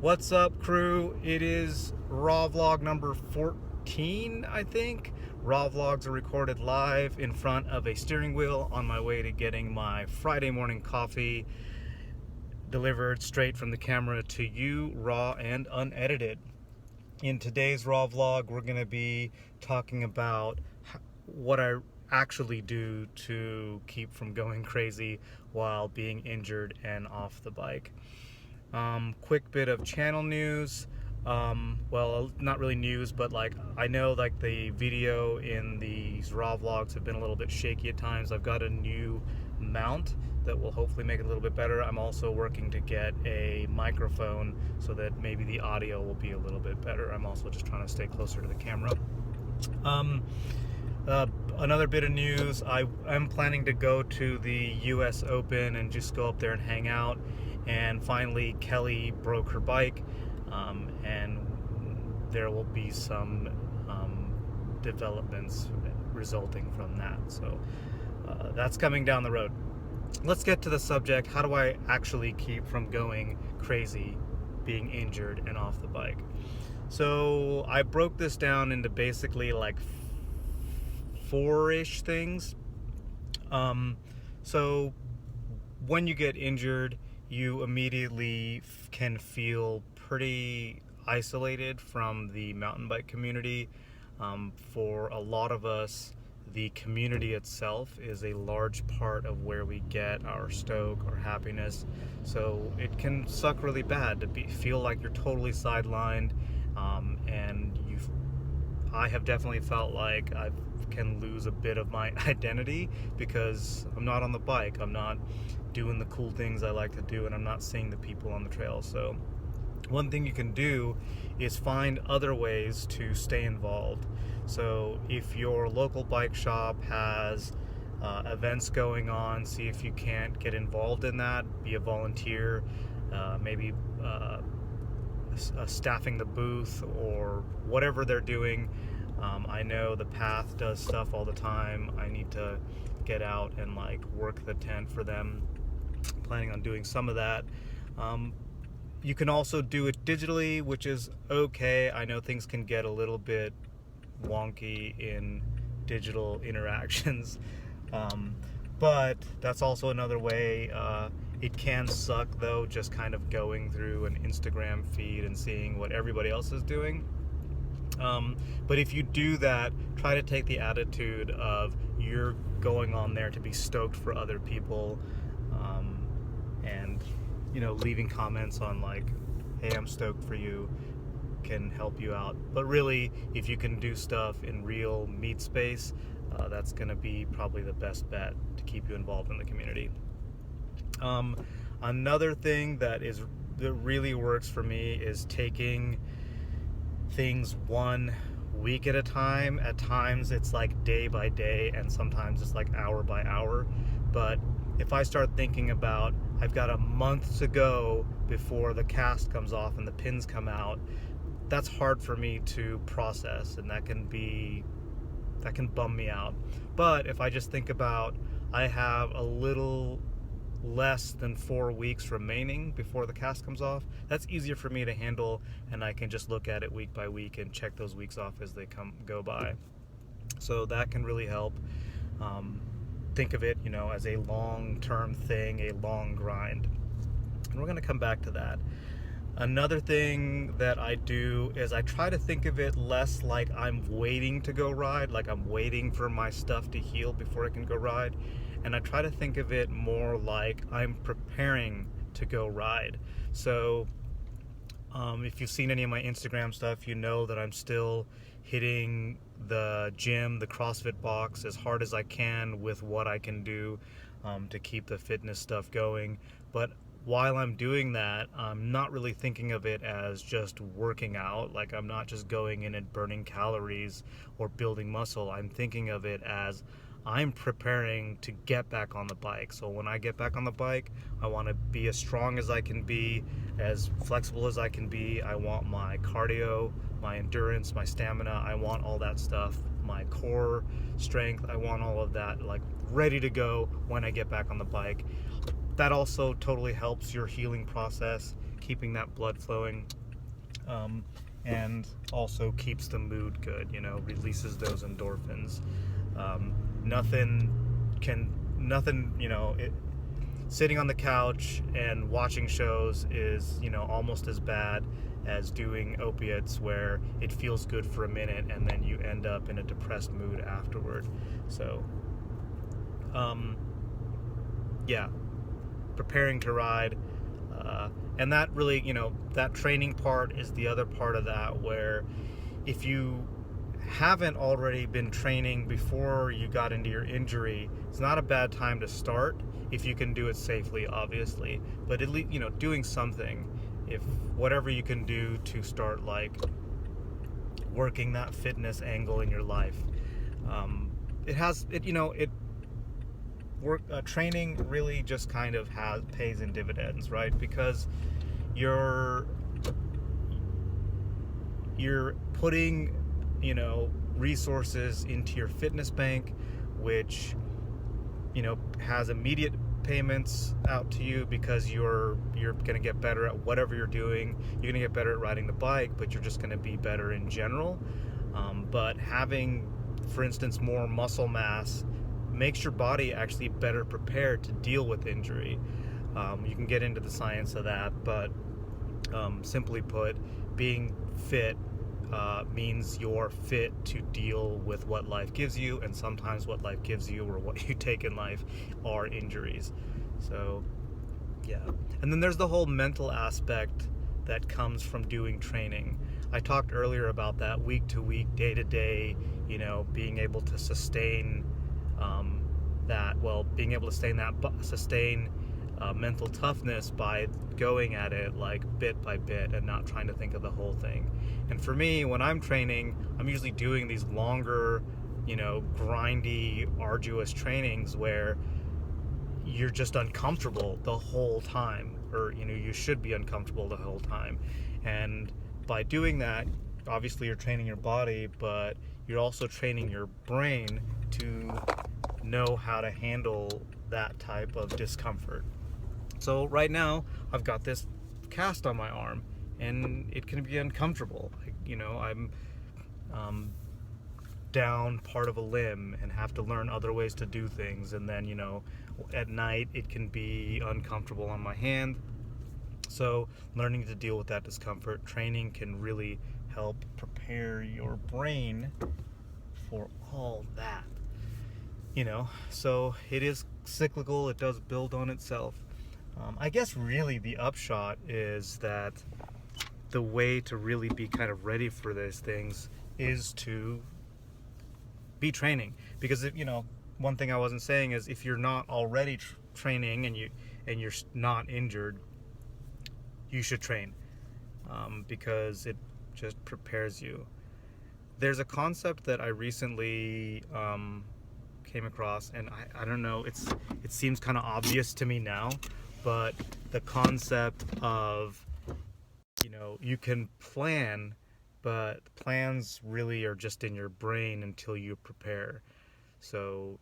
What's up, crew? It is Raw Vlog number 14, I think. Raw Vlogs are recorded live in front of a steering wheel on my way to getting my Friday morning coffee delivered straight from the camera to you, raw and unedited. In today's Raw Vlog, we're going to be talking about what I actually do to keep from going crazy while being injured and off the bike. Quick bit of channel news. Well, not really news, but I know the video in these raw vlogs have been a little bit shaky at times. I've got a new mount that will hopefully make it a little bit better. I'm also working to get a microphone so that maybe the audio will be a little bit better. I'm also just trying to stay closer to the camera. Another bit of news, I'm planning to go to the US Open and just go up there and hang out. And finally, Kelly broke her bike, and there will be some developments resulting from that. So that's coming down the road. Let's get to the subject. How do I actually keep from going crazy, being injured, and off the bike? So I broke this down into basically like four-ish things. So when you get injured, you immediately can feel pretty isolated from the mountain bike community. For a lot of us, the community itself is a large part of where we get our stoke or happiness. So it can suck really bad to feel like you're totally sidelined, and I have definitely felt like I can lose a bit of my identity because I'm not on the bike, I'm not doing the cool things I like to do, and I'm not seeing the people on the trail. So one thing you can do is find other ways to stay involved. So if your local bike shop has events going on, see if you can't get involved in that. Be a volunteer, maybe staffing the booth or whatever they're doing. I know the Path does stuff all the time. I need to get out and work the tent for them. Planning on doing some of that. You can also do it digitally, which is okay. I know things can get a little bit wonky in digital interactions, but that's also another way. It can suck though, just kind of going through an Instagram feed and seeing what everybody else is doing. But if you do that, try to take the attitude of you're going on there to be stoked for other people, and leaving comments on hey, I'm stoked for you, can help you out. But really, if you can do stuff in real meet space, that's going to be probably the best bet to keep you involved in the community. Another thing that really works for me is taking things 1 week at a time. At times it's day by day, and sometimes it's hour by hour. But if I start thinking about I've got a month to go before the cast comes off and the pins come out, that's hard for me to process, and that can bum me out. But if I just think about I have a little less than 4 weeks remaining before the cast comes off, that's easier for me to handle, and I can just look at it week by week and check those weeks off as they go by. So that can really help. Think of it, as a long-term thing, a long grind. And we're going to come back to that. Another thing that I do is I try to think of it less like I'm waiting to go ride, like I'm waiting for my stuff to heal before I can go ride. And I try to think of it more like I'm preparing to go ride. So if you've seen any of my Instagram stuff, you know that I'm still hitting the gym, the CrossFit box, as hard as I can with what I can do to keep the fitness stuff going. But while I'm doing that, I'm not really thinking of it as just working out. I'm not just going in and burning calories or building muscle. I'm thinking of it as I'm preparing to get back on the bike. So when I get back on the bike, I want to be as strong as I can be, as flexible as I can be. I want my cardio, my endurance, my stamina. I want all that stuff, my core strength. I want all of that ready to go when I get back on the bike. That also totally helps your healing process, keeping that blood flowing, and also keeps the mood good, releases those endorphins. Nothing, sitting on the couch and watching shows is, almost as bad as doing opiates, where it feels good for a minute and then you end up in a depressed mood afterward. So, yeah, preparing to ride. And that really, that training part is the other part of that, where if you haven't already been training before you got into your injury, it's not a bad time to start if you can do it safely, obviously. But at least, doing something, if whatever you can do to start like working that fitness angle in your life. Training really just kind of pays in dividends, right? Because you're putting, resources into your fitness bank, which, has immediate payments out to you, because you're going to get better at whatever you're doing. You're going to get better at riding the bike, but you're just going to be better in general. But having, for instance, more muscle mass makes your body actually better prepared to deal with injury. You can get into the science of that, but simply put, being fit means you're fit to deal with what life gives you, and sometimes what life gives you, or what you take in life, are injuries. So, yeah. And then there's the whole mental aspect that comes from doing training. I talked earlier about that week to week, day to day, being able to sustain sustain mental toughness by going at it like bit by bit and not trying to think of the whole thing. And for me, when I'm training, I'm usually doing these longer, grindy, arduous trainings where you're just uncomfortable the whole time, or you should be uncomfortable the whole time. And by doing that, obviously you're training your body, but you're also training your brain to know how to handle that type of discomfort. So right now I've got this cast on my arm, and it can be uncomfortable. I'm down part of a limb and have to learn other ways to do things, and then at night it can be uncomfortable on my hand. So learning to deal with that discomfort, training can really help prepare your brain for all that. So it is cyclical, it does build on itself. I guess really the upshot is that the way to really be kind of ready for these things is to be training. Because one thing I wasn't saying is, if you're not already training and you're not injured, you should train, because it just prepares you. There's a concept that I recently came across, and I don't know, it seems kind of obvious to me now, but the concept of, you can plan, but plans really are just in your brain until you prepare. So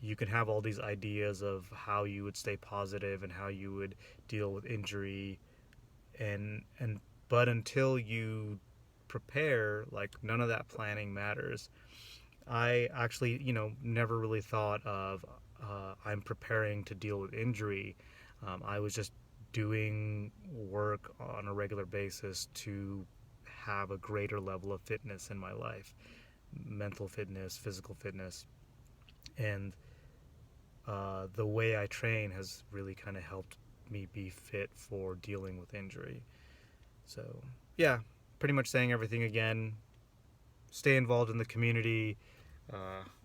you can have all these ideas of how you would stay positive and how you would deal with injury, but until you prepare, like, none of that planning matters. I actually, never really thought of I'm preparing to deal with injury. I was just doing work on a regular basis to have a greater level of fitness in my life, mental fitness, physical fitness, and the way I train has really kind of helped me be fit for dealing with injury. So, yeah, pretty much saying everything again. Stay involved in the community.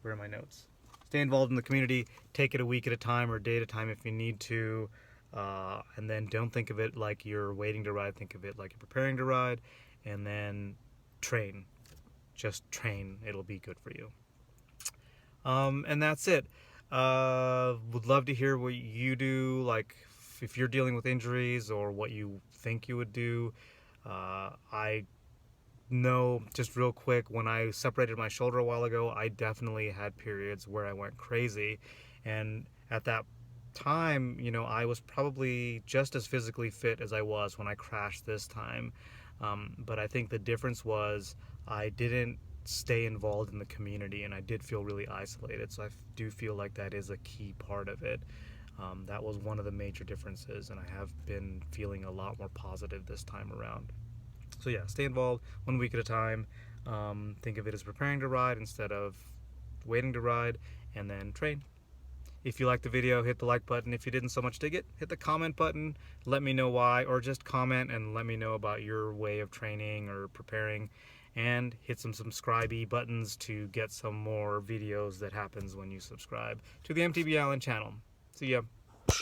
Where are my notes? Stay involved in the community. Take it a week at a time or a day at a time if you need to. And then don't think of it like you're waiting to ride. Think of it like you're preparing to ride. And then train. Just train. It'll be good for you. And that's it. Would love to hear what you do, like if you're dealing with injuries, or what you think you would do. I know, just real quick, when I separated my shoulder a while ago, I definitely had periods where I went crazy, and at that time, I was probably just as physically fit as I was when I crashed this time. But I think the difference was I didn't stay involved in the community, and I did feel really isolated. So I do feel like that is a key part of it. That was one of the major differences, and I have been feeling a lot more positive this time around. So yeah, stay involved 1 week at a time. Think of it as preparing to ride instead of waiting to ride, and then train. If you liked the video, hit the like button. If you didn't so much dig it, hit the comment button. Let me know why, or just comment and let me know about your way of training or preparing. And hit some subscribe-y buttons to get some more videos that happens when you subscribe to the MTB ALAN channel. See ya.